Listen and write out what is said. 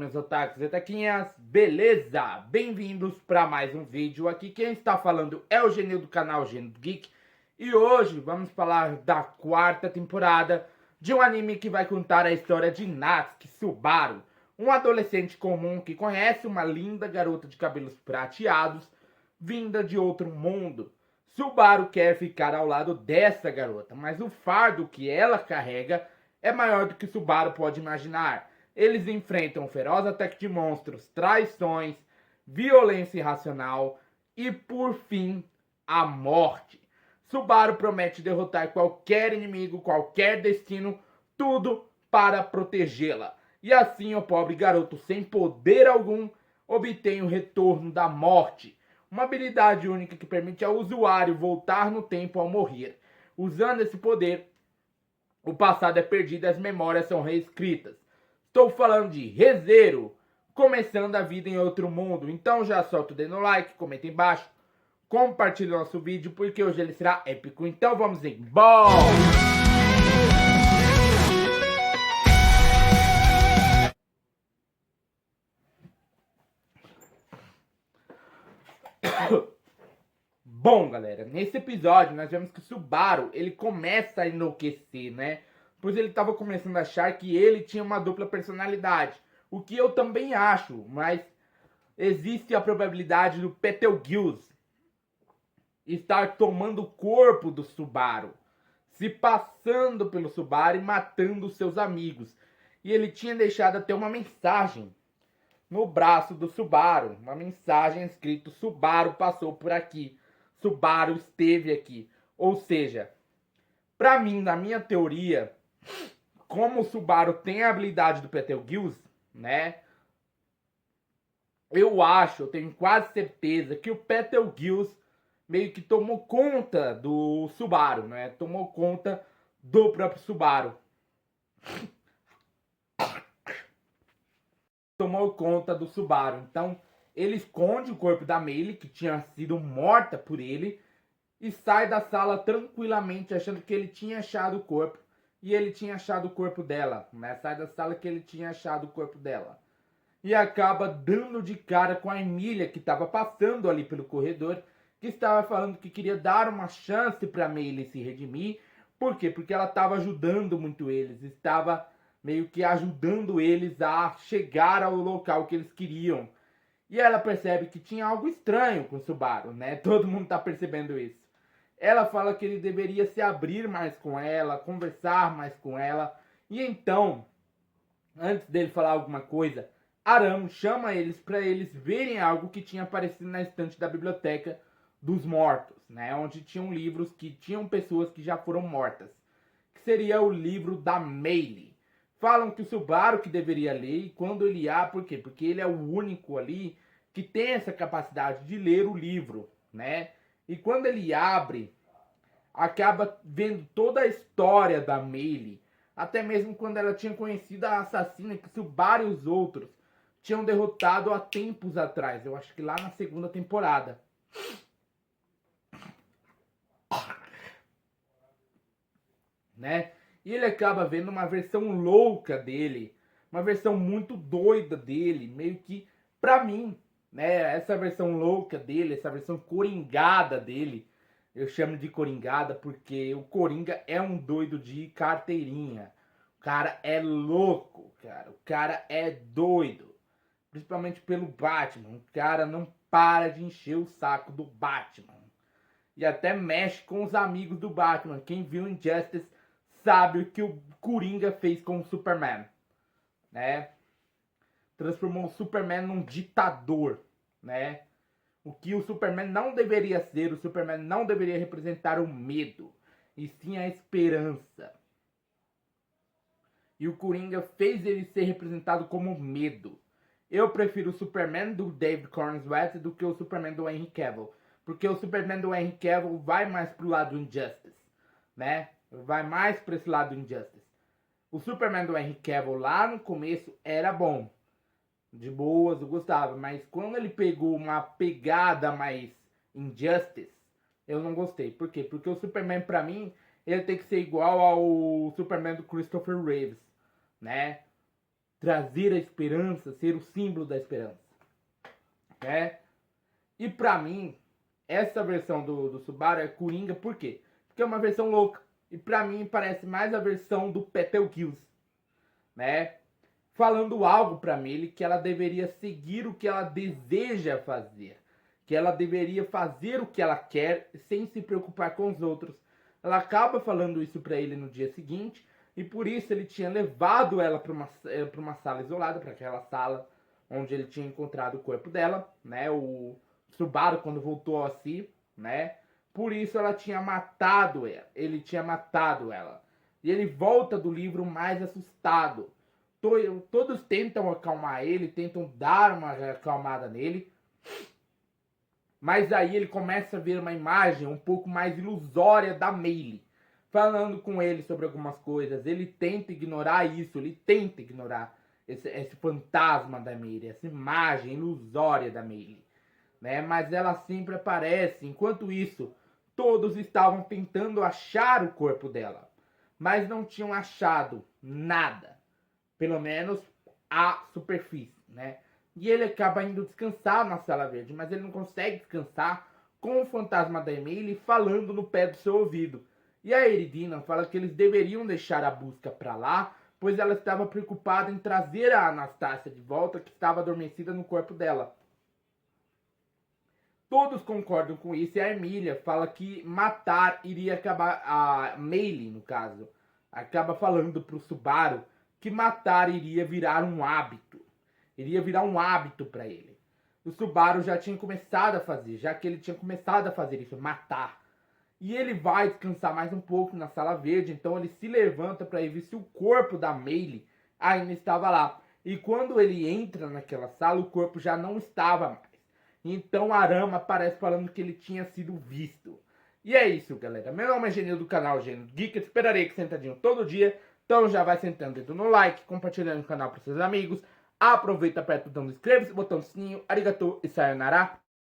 Meus otakus e taquinhas, beleza? Bem-vindos para mais um vídeo. Aqui quem está falando é o Genil do canal Genil Geek. E hoje vamos falar da quarta temporada de um anime que vai contar a história de Natsuki Subaru, um adolescente comum que conhece uma linda garota de cabelos prateados vinda de outro mundo. Subaru quer ficar ao lado dessa garota, mas o fardo que ela carrega é maior do que Subaru pode imaginar. Eles enfrentam um feroz ataque de monstros, traições, violência irracional e, por fim, a morte. Subaru promete derrotar qualquer inimigo, qualquer destino, tudo para protegê-la. E assim o pobre garoto, sem poder algum, obtém o retorno da morte, uma habilidade única que permite ao usuário voltar no tempo ao morrer. Usando esse poder, o passado é perdido e as memórias são reescritas. Estou falando de ReZero, começando a vida em outro mundo. Então já solta o dedo no like, comenta embaixo, compartilha o nosso vídeo, porque hoje ele será épico. Então vamos embora! Bom, galera, nesse episódio nós vemos que o Subaru, ele começa a enlouquecer, né? Pois ele estava começando a achar que ele tinha uma dupla personalidade. O que eu também acho, mas existe a probabilidade do Betelgeuse estar tomando o corpo do Subaru, se passando pelo Subaru e matando seus amigos. E ele tinha deixado até uma mensagem no braço do Subaru, uma mensagem escrito: Subaru passou por aqui, Subaru esteve aqui. Ou seja, para mim, na minha teoria, como o Subaru tem a habilidade do Betelgeuse, né? Eu tenho quase certeza que o Betelgeuse meio que tomou conta do Subaru, né? Tomou conta do próprio Subaru. Tomou conta do Subaru. Então, ele esconde o corpo da Meili, que tinha sido morta por ele, e sai da sala tranquilamente, achando que ele tinha achado o corpo. E ele tinha achado o corpo dela, né? Sai da sala que ele tinha achado o corpo dela. E acaba dando de cara com a Emília, que estava passando ali pelo corredor, que estava falando que queria dar uma chance para Meili se redimir. Por quê? Porque ela estava ajudando muito eles, estava meio que ajudando eles a chegar ao local que eles queriam. E ela percebe que tinha algo estranho com o Subaru, né? Todo mundo está percebendo isso. Ela fala que ele deveria se abrir mais com ela, conversar mais com ela. E então, antes dele falar alguma coisa, Aramo chama eles para eles verem algo que tinha aparecido na estante da biblioteca dos mortos, né? Onde tinham livros que tinham pessoas que já foram mortas. Que seria o livro da Meili. Falam que o Subaru que deveria ler, e quando ele por quê? Porque ele é o único ali que tem essa capacidade de ler o livro, né? E quando ele abre, acaba vendo toda a história da Meili, até mesmo quando ela tinha conhecido a assassina que Subaru e os outros tinham derrotado há tempos atrás. Eu acho que lá na segunda temporada. Né? E ele acaba vendo uma versão louca dele, uma versão muito doida dele, meio que, pra mim, né, essa versão louca dele, essa versão coringada dele, eu chamo de coringada porque o Coringa é um doido de carteirinha. O cara é louco, cara. O cara é doido. Principalmente pelo Batman. O cara não para de encher o saco do Batman. E até mexe com os amigos do Batman. Quem viu Injustice sabe o que o Coringa fez com o Superman, né? Transformou o Superman num ditador, né? O que o Superman não deveria ser, o Superman não deveria representar o medo, e sim a esperança. E o Coringa fez ele ser representado como medo. Eu prefiro o Superman do David Corenswet do que o Superman do Henry Cavill. Porque o Superman do Henry Cavill vai mais pro lado do Injustice, né? Vai mais para esse lado do Injustice. O Superman do Henry Cavill lá no começo era bom. De boas, eu gostava. Mas quando ele pegou uma pegada mais Injustice, eu não gostei. Por quê? Porque o Superman, pra mim, ele tem que ser igual ao Superman do Christopher Reeves, né? trazer a esperança, ser o símbolo da esperança. E pra mim, essa versão do Subaru é Coringa, por quê? Porque é uma versão louca. E pra mim parece mais a versão do Beetlejuice, né? Falando algo pra Millie que ela deveria seguir o que ela deseja fazer. Que ela deveria fazer o que ela quer sem se preocupar com os outros. Ela acaba falando isso pra ele no dia seguinte. E por isso ele tinha levado ela pra uma sala isolada, para aquela sala onde ele tinha encontrado o corpo dela, né? O Subaru quando voltou a si, né? Por isso ela tinha matado ela. Ele tinha matado ela. E ele volta do livro mais assustado. Todos tentam acalmar ele, tentam dar uma acalmada nele. Mas aí ele começa a ver uma imagem um pouco mais ilusória da Maylee. Falando com ele sobre algumas coisas. Ele tenta ignorar isso, ele tenta ignorar esse fantasma da Maylee, essa imagem ilusória da Maylee, né? Mas ela sempre aparece. Enquanto isso, todos estavam tentando achar o corpo dela, mas não tinham achado nada, pelo menos a superfície, né? E ele acaba indo descansar na Sala Verde, mas ele não consegue descansar com o fantasma da Emily falando no pé do seu ouvido. E a Eridina fala que eles deveriam deixar a busca para lá, pois ela estava preocupada em trazer a Anastácia de volta, que estava adormecida no corpo dela. Todos concordam com isso e a Emília fala que matar iria acabar... A Maylee, no caso, acaba falando pro Subaru que matar iria virar um hábito. Iria virar um hábito para ele. O Subaru já tinha começado a fazer, já que ele tinha começado a fazer isso, matar. E ele vai descansar mais um pouco na Sala Verde, então ele se levanta para ir ver se o corpo da Maylee ainda estava lá. E quando ele entra naquela sala, o corpo já não estava mais. Então Arama aparece falando que ele tinha sido visto. E é isso, galera. Meu nome é Genil do canal Genil Geek. Eu esperarei que sentadinho todo dia. Então já vai sentando dedo no like, compartilhando o canal para seus amigos. Aproveita, aperta o botão do inscreva-se, botão do sininho. Arigatou e sayonara.